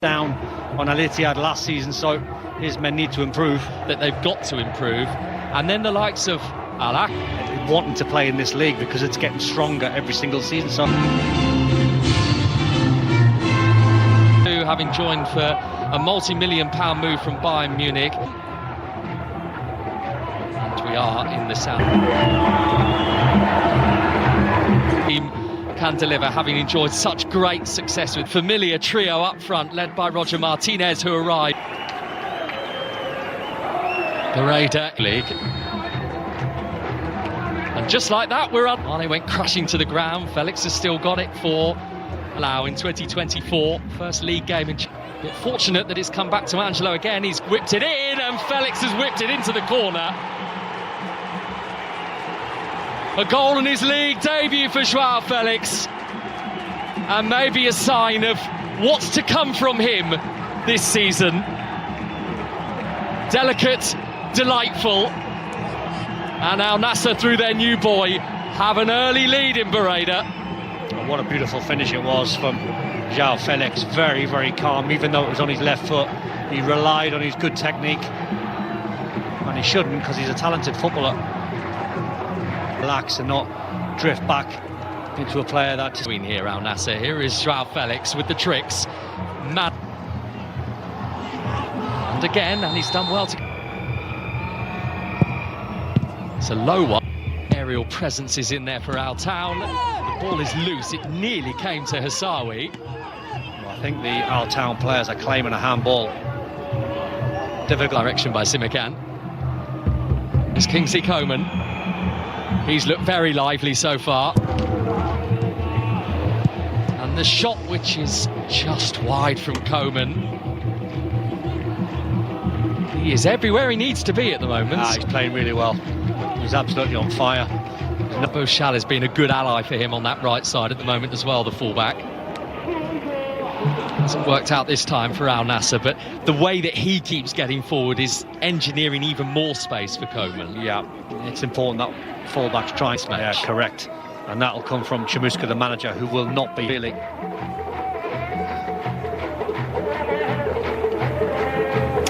down on Al Ittihad last season, so his men need to improve. That they've got to improve. And then the likes of Al wanting to play in this league because it's getting stronger every single season. So having joined for a multi-million-pound move from Bayern Munich. And we are in the south. Team can deliver, having enjoyed such great success with familiar trio up front, led by Roger Martinez, who arrived. Barreda League. And just like that, we're up. Mane went crashing to the ground. Félix has still got it for Allow in 2024. First league game. Bit fortunate that it's come back to Angelo again. He's whipped it in, and Félix has whipped it into the corner. A goal in his league debut for João Félix. And maybe a sign of what's to come from him this season. Delicate, delightful. And now Nassr, through their new boy, have an early lead in Barreda. What a beautiful finish it was from João Félix. Very, very calm, even though it was on his left foot. He relied on his good technique. And he shouldn't, because he's a talented footballer. Relax and not drift back into a player that... Between here, Al Nassr. Here is João Félix with the tricks. Mad. And again, and he's done well to... It's a low one. Aerial presence is in there for Al Town. The ball is loose. It nearly came to Hassawi. Well, I think the Al Town players are claiming a handball. Difficult direction by Simakan. It's Kingsley Coman. He's looked very lively so far. And the shot, which is just wide from Coman. He is everywhere he needs to be at the moment. He's playing really well. He's absolutely on fire. Boschal has been a good ally for him on that right side at the moment as well, the fullback. Hasn't worked out this time for Al Nassr, but the way that he keeps getting forward is engineering even more space for Coman. Yeah, it's important that fullbacks try. Yeah, correct. And that'll come from Chamuska, the manager, who will not be really...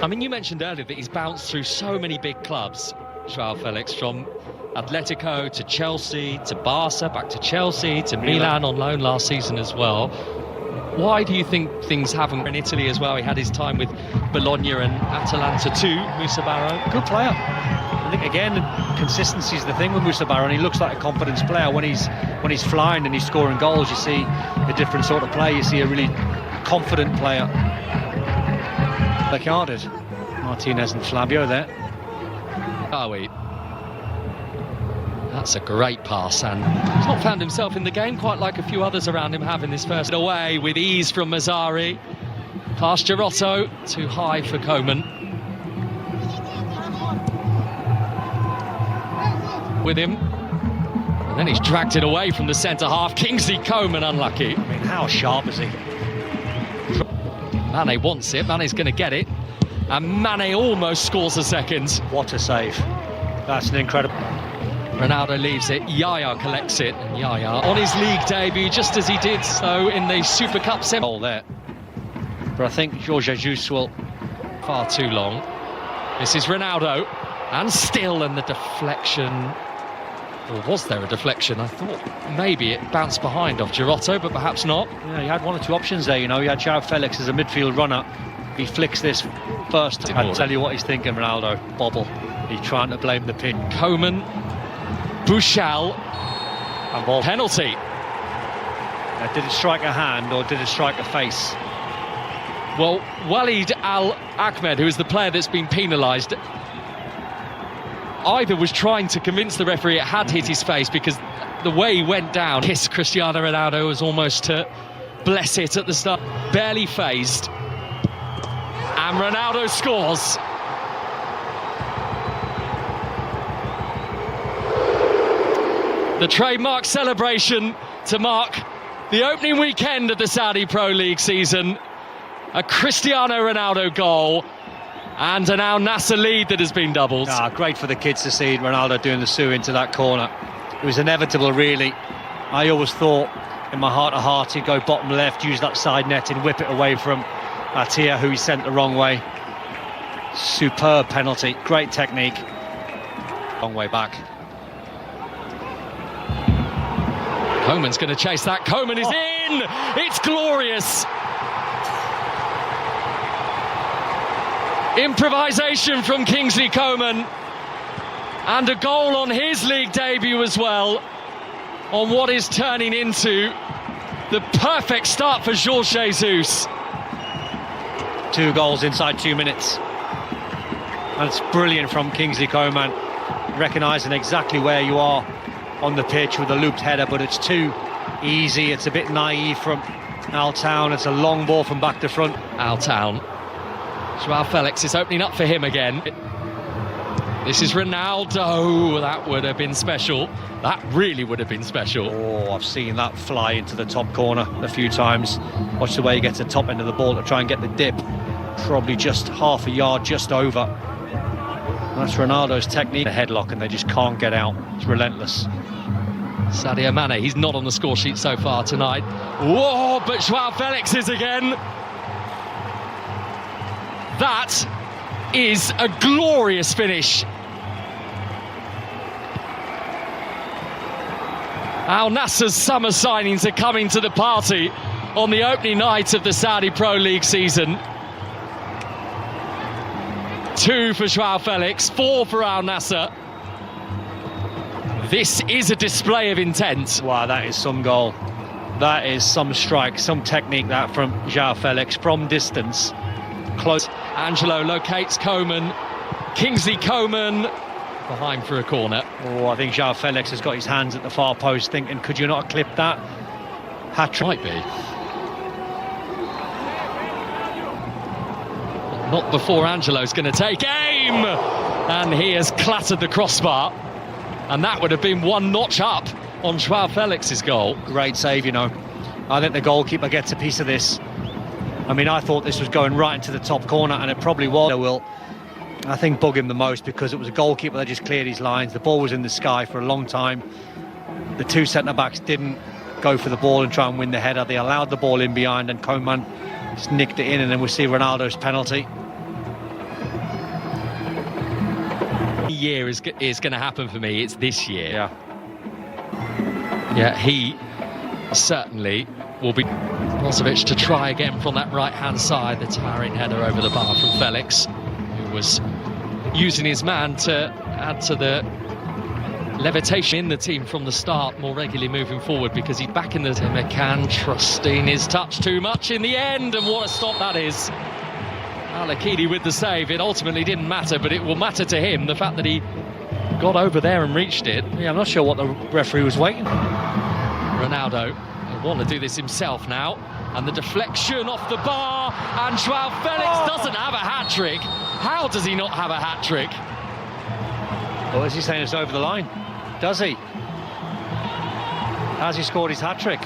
I mean, you mentioned earlier that he's bounced through so many big clubs, João Félix, from Atletico to Chelsea to Barca, back to Chelsea to Milan on loan last season as well. Why do you think things haven't in Italy as well? He had his time with Bologna and Atalanta too, Moussa Barrow. Good player. I think again, consistency is the thing with Moussa Barrow, and he looks like a confidence player when he's flying and he's scoring goals. You see a different sort of play. You see a really confident player. Carded. Martinez and Flavio there. That's a great pass, and he's not found himself in the game quite like a few others around him have in this first. Away with ease from Mazzari. Past Girotto, too high for Coman. With him. And then he's dragged it away from the centre half. Kingsley Coman unlucky. I mean, how sharp is he? Mane wants it, Mane's going to get it. And Mane almost scores a second. What a save. That's an incredible... Ronaldo leaves it, Yaya collects it, and Yaya on his league debut, just as he did so in the Super Cup semi. Goal there. But I think Jorge Jesus will... Far too long. This is Ronaldo, and still, and the deflection... Or was there a deflection? I thought maybe it bounced behind off Girotto, but perhaps not. Yeah, he had one or two options there, you know. He had João Félix as a midfield runner. He flicks this first. I'll tell you what he's thinking, Ronaldo. Bobble. He's trying to blame the pin. Coman, Bushal, and ball. Penalty. Now, did it strike a hand or did it strike a face? Well, Walid Al-Ahmed, who is the player that's been penalised, either was trying to convince the referee it had hit his face, because the way he went down, kiss Cristiano Ronaldo was almost to bless it at the start. Barely phased. And Ronaldo scores. The trademark celebration to mark the opening weekend of the Saudi Pro League season. A Cristiano Ronaldo goal. And an Al Nassr lead that has been doubled. Great for the kids to see Ronaldo doing the Sue into that corner. It was inevitable, really. I always thought, in my heart of hearts, he'd go bottom left, use that side netting, whip it away from Atia, who he sent the wrong way. Superb penalty, great technique. Long way back. Coman's going to chase that. Coman is in! It's glorious! Improvisation from Kingsley Coman. And a goal on his league debut as well. On what is turning into the perfect start for Jorge Jesus. 2 goals inside 2 minutes. And it's brilliant from Kingsley Coman, recognising exactly where you are on the pitch with a looped header, but it's too easy. It's a bit naive from Taawoun. It's a long ball from back to front. Taawoun. João Félix is opening up for him again. This is Ronaldo. That would have been special. That really would have been special. Oh, I've seen that fly into the top corner a few times. Watch the way he gets the top end of the ball to try and get the dip. Probably just half a yard, just over. And that's Ronaldo's technique. The headlock, and they just can't get out. It's relentless. Sadio Mane, he's not on the score sheet so far tonight. Whoa, but João Félix is again. That is a glorious finish. Al Nassr's summer signings are coming to the party on the opening night of the Saudi Pro League season. 2 for João Félix, 4 for Al Nassr. This is a display of intent. Wow, that is some goal. That is some strike, some technique that from João Félix from distance. Close. Angelo locates Coman. Kingsley Coman behind for a corner. Oh, I think João Félix has got his hands at the far post thinking, could you not clip that? Hat-trick. Might be. Not before Angelo's going to take aim. And he has clattered the crossbar. And that would have been 1 notch up on João Félix's goal. Great save, you know. I think the goalkeeper gets a piece of this. I mean, I thought this was going right into the top corner, and it probably was. It will, I think, bug him the most because it was a goalkeeper that just cleared his lines. The ball was in the sky for a long time. The 2 centre-backs didn't go for the ball and try and win the header. They allowed the ball in behind, and Coman just nicked it in, and then we see Ronaldo's penalty. Year is going to happen for me. It's this year. Yeah. He certainly will be. Brozovic to try again from that right-hand side. The towering header over the bar from Félix, who was using his man to add to the levitation in the team from the start, more regularly moving forward because he's back in the team. McCann trusting his touch too much in the end, and what a stop that is. Al-Akidi with the save. It ultimately didn't matter, but it will matter to him, the fact that he got over there and reached it. Yeah, I'm not sure what the referee was waiting. Ronaldo will want to do this himself now, and the deflection off the bar, and João Félix doesn't have a hat-trick. How does he not have a hat-trick? Well, is he saying it's over the line? Does he? Has he scored his hat-trick?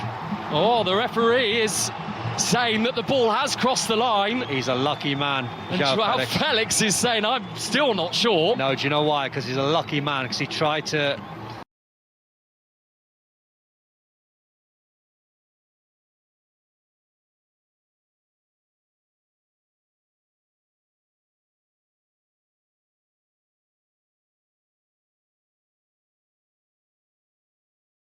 Oh, the referee is saying that the ball has crossed the line. He's a lucky man. And João Félix is saying, I'm still not sure. No, do you know why? Because he's a lucky man, because he tried to